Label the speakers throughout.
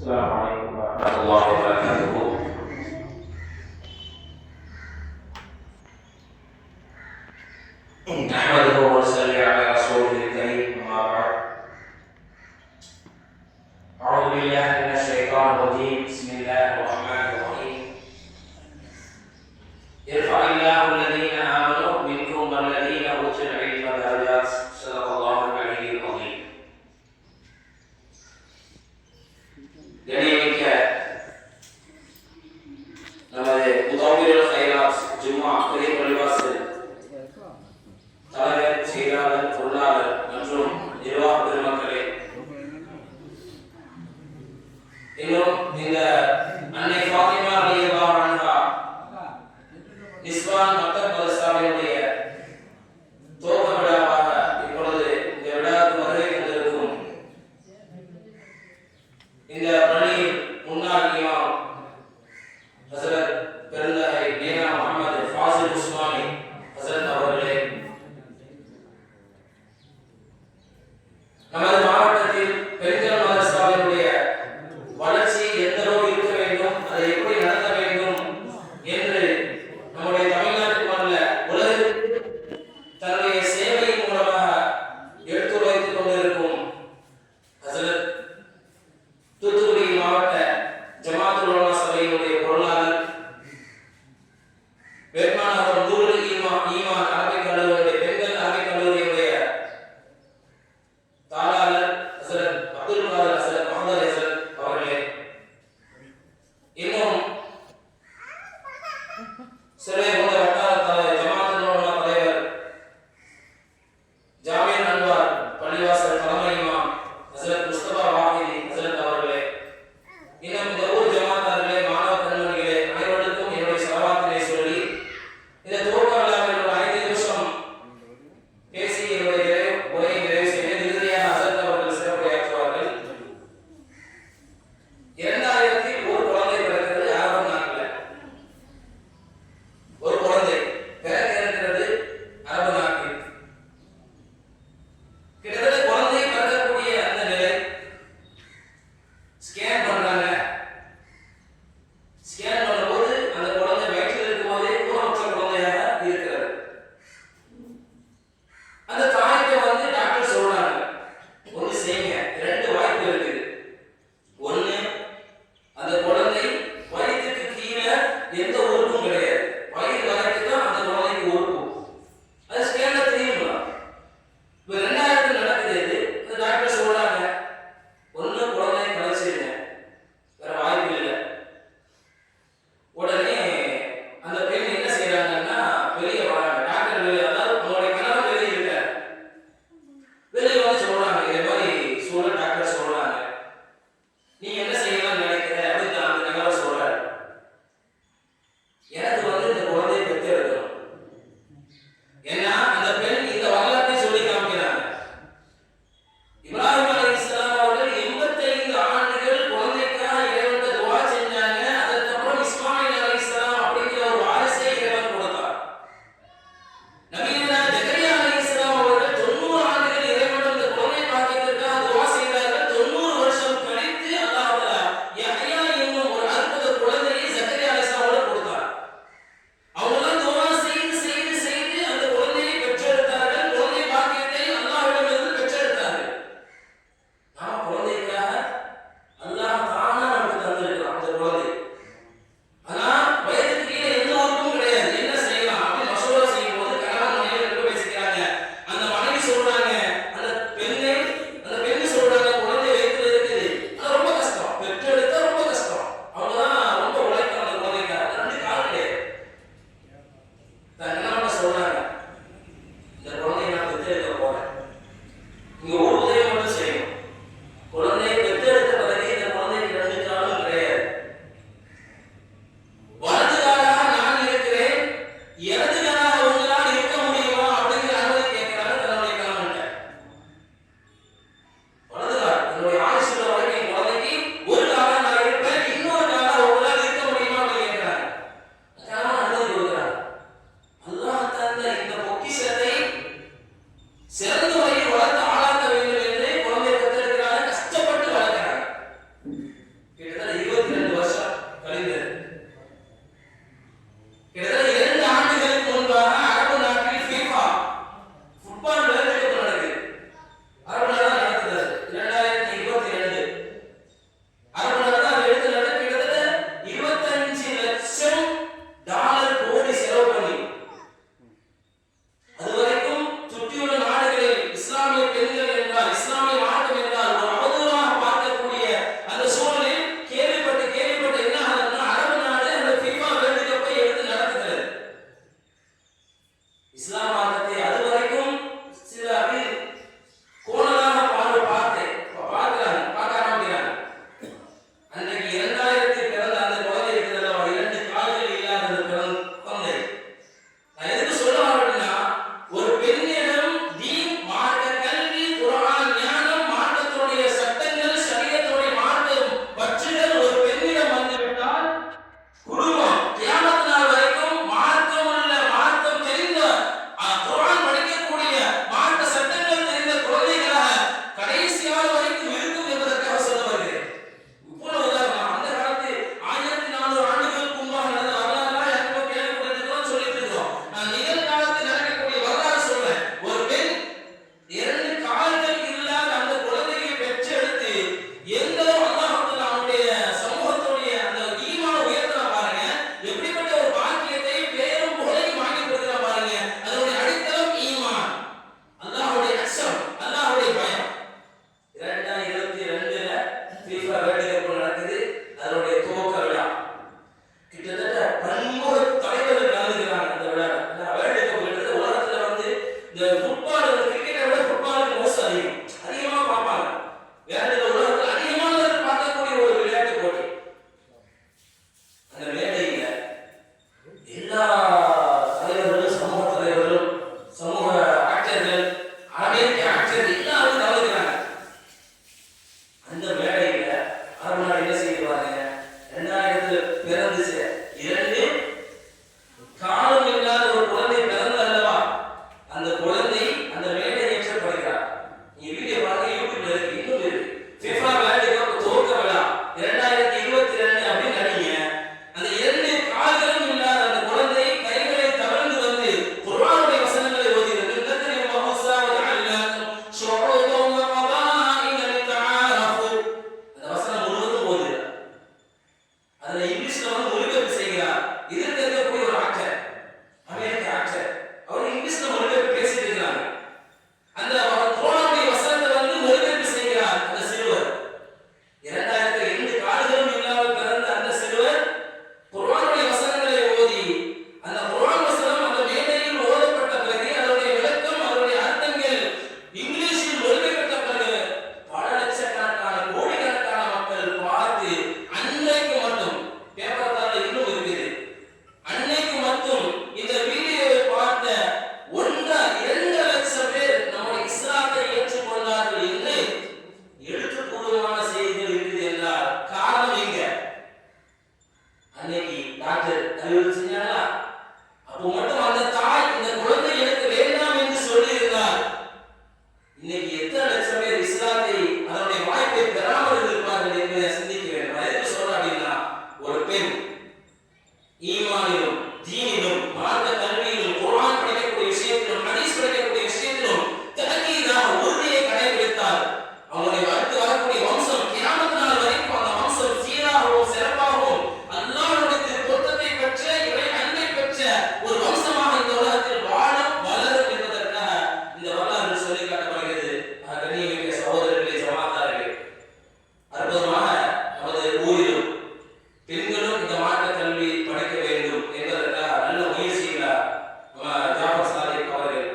Speaker 1: السلام عليكم ورحمة الله وبركاته. نحمده ونصلي على رسوله الكريم، أما بعد. أعوذ بالله من الشيطان الرجيم. بسم الله الرحمن الرحيم. يرفع الله الذين آمنوا منكم والذين أوتوا العلم درجات. صدق الله العلي العظيم. கணியமிக்க நமது முதாவிரல் கைராத் ஜும்மா பெரிய பள்ளிவாசல் தலைவர், செயலாளர், பொருளாளர் மற்றும் நிர்வாக பெருமக்களே, இன்னும் இந்த அன்னை ஃபாத்திமா ரலியல்லாஹு அன்ஹா நிஸ்வான் மக்தப் மதரசாவினுடைய துவக்க விழாவாக இப்பொழுது இந்த விழாவுக்கு வருகை தந்திருக்கும் இந்த பள்ளியின் முன்னாள் இமாம் ஹஸரத் பெருந்தகை நேனா முஹம்மது ஃபாசில் உஸ்மானி ஹஸரத் அவர்களே, நமது மாவட்டத்தில் பெண்கள் மதரசாவினுடைய வளர்ச்சி எந்த அளவு இருக்க வேண்டும், அதை எப்படி நடத்த வேண்டும் என்று நம்முடைய தமிழ்நாட்டுக்கு அல்ல உலகிற்கு தன்னுடைய சேவையின் மூலமாக எடுத்துரைத்துக் கொண்டிருக்கும் ஹஸரத் தூத்துக்குடி மாவட்ட ஜமாத்துல் உலமா சபையினுடைய பொருளாளர், பெருமாநகர் நூருல் ஈமான் அரபிக் கல்லூரியுடைய பெண்கள் அரபிக் கல்லூரியுடைய தாளாளர் ஹஸரத் அப்துல் காதர் ஹஸரத் முஹம்மது ஹஸரத் அவர்களே, இன்னும் சிறைகுண்ட வட்டார தலைவர் ஜமாத்துல் உலமா தலைவர் ஜாமீர் அன்வார் பள்ளிவாசல் தலைமை இமாம் ஹஸரத் முஸ்தபா வாஹிதி ஹஸரத் அவர்களே, இன்னும் இந்த ஊர் ஜமாத்தார்களே, மாணவ கண்மணிகளே, அனைவருக்கும் என்னுடைய சலவாத்தினை சொல்லி இந்த துவக்க விழாவில் ஒரு 5 நிமிஷம் பேசி என்னுடைய உரையை நிறைவு செய்து இறுதியாக ஹஸரத் அவர்கள் சிறப்புரையாற்றுவார்கள். 2000 ஒரு குழந்தை பிறக்கிறது அரபு நாட்டில். ஒரு குழந்தை பிறக்கிறது அரபு நாட்டில். கிட்டத்தட்ட குழந்தை பிறக்கக்கூடிய அந்த நிலை ஸ்கேன் பண்றாங்க. ஸ்கேன் பண்ணும்போது அந்த குழந்தை வயிற்றில் இருக்கும்போதே ஊனமுற்ற குழந்தையாக இருக்கிறது. அந்த தாய்க்கு டாக்டர் சொல்றாங்க, ஒன்று செய்யுங்க, 2 வாய்ப்பு இருக்குது. ஒன்று, அந்த குழந்தை வயிற்றுக்கு கீழே எந்த உறுப்பும் கிடையாது, வயிறு வரைக்கும் தான் அந்த குழந்தைக்கு உறுப்பு. அது ஸ்கேன்ல தெரியுங்களா? இப்போ 2000 நடக்குது. இது அந்த டாக்டர் சொல்றாங்க, ஒன்று குழந்தை கலைச்சிருங்க, வேற வாய்ப்பு இல்லை. உடனே அந்த பெண் என்ன செய்யறாங்கன்னா வெளியே வராங்க. டாக்டர் வெளியே, அதாவது உங்களுடைய கணவர் வெளியே இருக்கார், இந்த ஃபுட்பால் கிரிக்கெட்டை விட ஃபுட்பாலுக்கு மோஸ்ட் அதிகமா பார்ப்பாங்க. வேற உலகத்தில் அதிகமாக பார்க்கக்கூடிய ஒரு விளையாட்டு போட்டி. அந்த மேடையில எல்லா தலைவர்களும், சமூக தலைவர்களும், சமூக ஆக்டர்கள், அமெரிக்க ஆக்டர்கள் எல்லாரும் கலந்துக்கிறாங்க. அந்த மேடையில அரபு என்ன செய்வாங்க, 2000 பிறந்துச்சு, 2 காலம் இல்லாத ஒரு குழந்தை பிறந்த அல்லவா, அந்த குழந்தை அந்த மேடை ஏற்றப்படுகிறார். நீங்க வீடியோ பாருங்க, யூடியூப்ல இருக்கு, இன்னும் இருக்கு. FIFA வேர்ல்ட் கப் துவக்க விழா 2022 அப்படின்னு நினைங்க. அந்த 2 கால்களும் இல்லாத அந்த குழந்தை கைகளை தவழ்ந்து வந்து குர்ஆனுடைய வசனங்களை ஓதுகிறது. தக்ரீம் மஹூஸா வ அல்லாக்கும் ஷுஊபன் வ கபாயில லிதஆரஃபு. அந்த வசனம் முழுவதும் ஓதுகிறார். அதுல இங்கிலீஷ்ல மொழிபெயர்ப்பு செய்கிறார். இதற்கு இருக்கக்கூடிய ஒரு ஆக்டர், அமெரிக்க ஆக்டர், அவர் இங்கிலீஷ்ல மொழிபெயர்ப்பு பேசிட்டு இருக்காங்க. அந்த குர்ஆனுடைய வசனத்தை மொழிபெயர்ப்பு செய்கிறார் அந்த சிறுவர். 2002 கால்களும் இல்லாமல் பிறந்த அந்த சிறுவர் குர்ஆனுடைய வசனங்களை ஓதி, அந்த குர்ஆன் வசனம் அந்த மேடையில் ஓதப்பட்ட பிறகு அதனுடைய விளக்கம், அதனுடைய அர்த்தங்கள் இங்கிலீஷில் மொழிபெயர்க்கப்பட்ட பிறகு பல லட்சக்கணக்கான, கோடிக்கணக்கான மக்கள் பார்த்து, அன்னைக்கு மட்டும் பேப்பர் தாள் இன்னும் இருக்குது, அன்னைக்கு மட்டும் இந்த வீடியோவை பார்த்த 1.2 லட்சம் பேர் நம்முடைய இஸ்லாத்தை ஏற்றுக்கொண்டார்கள் என்று எழுத்துப்பூர்வமான செய்திகள் இருக்குது என்றால் காரணம் எங்க? அன்னைக்கு டாக்டர் அறிவுரை செஞ்சாங்களா? அப்போ மட்டும் அந்த தாய் இந்த குழந்தை எனக்கு வேண்டாம் என்று சொல்லி இருந்தார், இன்னைக்கு எத்தனை லட்சம் பேர் இஸ்லாத்தை, அதனுடைய வாய்ப்பை பெறாமல் இருந்திருப்பார்கள் என்பதை சிந்திக்க வேண்டும். நான் எதுக்கு சொல்றேன் அப்படின்னா, ஒரு பெண் ஈமானிலும், தீனிலும், மார்க்க கல்வியிலும், குர்ஆன் படிக்கக்கூடிய விஷயத்திலும், ஹதீஸ் படிக்கக்கூடிய விஷயத்திலும் தனக்கீதாக உறுதியை கடைபிடித்தால் அவங்களுடைய அடுத்து வரக்கூடிய வம்சம் கியாமத் நாள் வரைக்கும் அந்த வம்சம் சீராகவும் சிறப்பாகவும் அல்லாஹ்வுடைய பொருத்தத்தை பெற்ற, இறை அன்பை பெற்ற ஒரு வம்சமாக இந்த உலகத்தில் வாழும், வளரும் என்பதற்காக இந்த வரலாறு சொல்லி காட்டப்படுகிறது. கண்ணியமிக்க சகோதரர்களே, ஜமாத்தார்களே, அற்புதமாக நமது ஊரிலும் பெண்களும் இந்த மார்க்க கல்வி படிக்க வேண்டும் என்பதற்காக நல்ல முயற்சிகிறார் ஜாஃபர் சாதிக் அவர்கள்.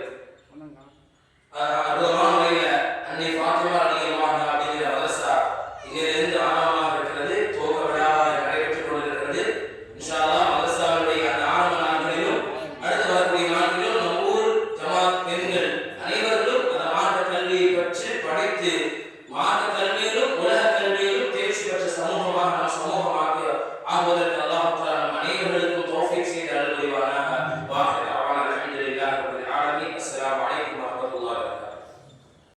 Speaker 1: அற்புதமான முறையில் அன்னை ஃபாத்திமா ரலியல்லாஹு அன்ஹா அப்படிங்கிற மதரசா இங்கிருந்து ஆரம்பமாக இருக்கிறது, துவக்க விழா நடைபெற்றுக் கொண்டிருக்கிறது. இன்ஷா அல்லாஹ் மதரசாவுடைய அந்த ஆரம்ப நாட்களிலும் அடுத்து வரக்கூடிய நாட்களிலும் நம் ஊர் ஜமாத் பெண்கள்